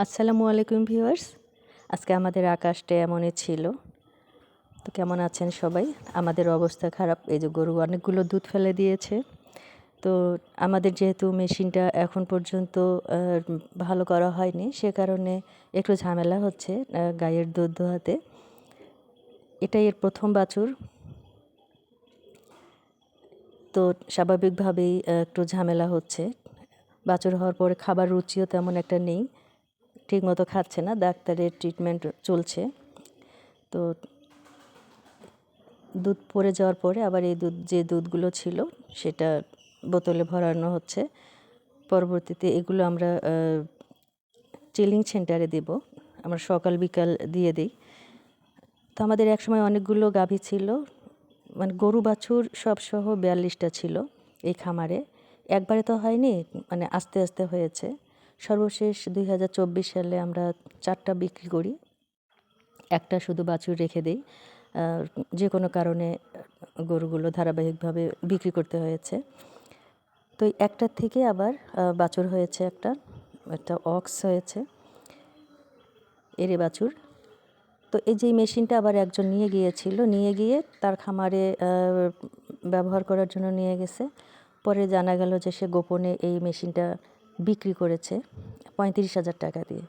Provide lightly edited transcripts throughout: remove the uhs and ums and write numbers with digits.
আসসালামু আলাইকুম ভিউয়ার্স। আজকে আমাদের আকাশটা এমনই ছিল। তো কেমন আছেন সবাই? আমাদের অবস্থা খারাপ। এই যে গরু অনেকগুলো দুধ ফেলে দিয়েছে। তো আমাদের যেহেতু মেশিনটা এখন পর্যন্ত ভালো করা হয়নি, সে কারণে একটু ঝামেলা হচ্ছে গাইয়ের দুধ দোহাতে। এটাই এর প্রথম বাছুর। তো স্বাভাবিকভাবেই একটু ঝামেলা হচ্ছে। বাছুর হওয়ার পরে খাবার রুচিও তেমন একটা নেই, ঠিকমতো খাচ্ছে না, ডাক্তারের ট্রিটমেন্ট চলছে। তো দুধ পড়ে যাওয়ার পরে আবার এই যে দুধগুলো ছিল সেটা বোতলে ভরানো হচ্ছে। পরবর্তীতে এগুলো আমরা চিলিং সেন্টারে দেব। আমরা সকাল বিকাল দিয়ে দিই। তো আমাদের একসময় অনেকগুলো গাভী ছিল, মানে গরু বাছুর সবসহ 42টা ছিল এই খামারে। একবারে তো হয়নি, মানে আস্তে আস্তে হয়েছে। সর্বশেষ 2024 সালে আমরা 4টা বিক্রি করি, একটা শুধু বাছুর রেখে দিই। যে কোনো কারণে গরুগুলো ধারাবাহিকভাবে বিক্রি করতে হয়েছে। তো একটার থেকে আবার বাছুর হয়েছে, একটা অক্স হয়েছে, এরে বাছুর। তো এই যে মেশিনটা আবার একজন নিয়ে গিয়ে তার খামারে ব্যবহার করার জন্য নিয়ে গেছে। পরে জানা গেল যে সে গোপনে এই মেশিনটা বিক্রি করেছে 35,000 টাকা দিয়ে।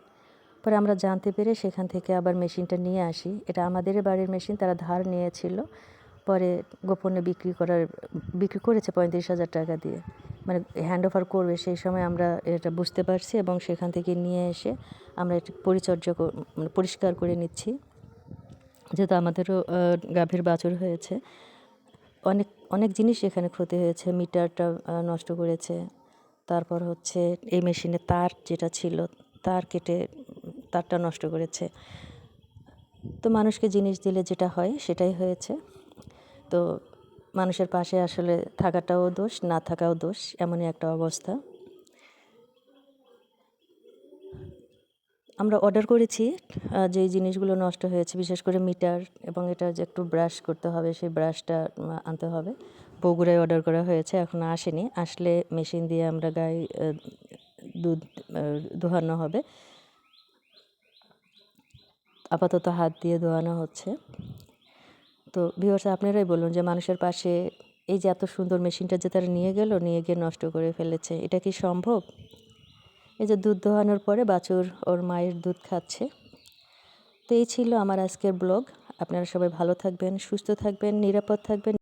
পরে আমরা জানতে পেরে সেখান থেকে আবার মেশিনটা নিয়ে আসি। এটা আমাদের বাড়ির মেশিন, তারা ধার নিয়েছিল। পরে গোপনে বিক্রি করেছে 35,000 টাকা দিয়ে, মানে হ্যান্ড ওভার করবে সেই সময় আমরা এটা বুঝতে পারছি এবং সেখান থেকে নিয়ে এসে আমরা এটা মানে পরিষ্কার করে নিচ্ছি। যেহেতু আমাদেরও গাভীর বাছুর হয়েছে, অনেক অনেক জিনিস এখানে ক্ষতি হয়েছে। মিটারটা নষ্ট করেছে। তারপর হচ্ছে এই মেশিনে তার যেটা ছিল, তার কেটে তারটা নষ্ট করেছে। তো মানুষকে জিনিস দিলে যেটা হয় সেটাই হয়েছে। তো মানুষের পাশে আসলে থাকাটাও দোষ, না থাকাও দোষ, এমনই একটা অবস্থা। আমরা অর্ডার করেছি যেই জিনিসগুলো নষ্ট হয়েছে, বিশেষ করে মিটার, এবং এটা যে একটু ব্রাশ করতে হবে, সেই ব্রাশটা আনতে হবে। বগুড়ায় অর্ডার করা হয়েছে, এখনও আসেনি। আসলে মেশিন দিয়ে আমরা গায়ে দুধ দোহানো হবে। আপাতত হাত দিয়ে দোয়ানো হচ্ছে। তো ভিউয়ার্স, আপনারাই বলুন যে মানুষের পাশে এই যে এত সুন্দর মেশিনটা যে তারা নিয়ে গিয়ে নষ্ট করে ফেলেছে, এটা কি সম্ভব? এই যে দুধ দোহানোর পরে বাছুর ওর মায়ের দুধ খাচ্ছে। তো এই ছিল আমার আজকের ব্লগ। আপনারা সবাই ভালো থাকবেন, সুস্থ থাকবেন, নিরাপদ থাকবেন।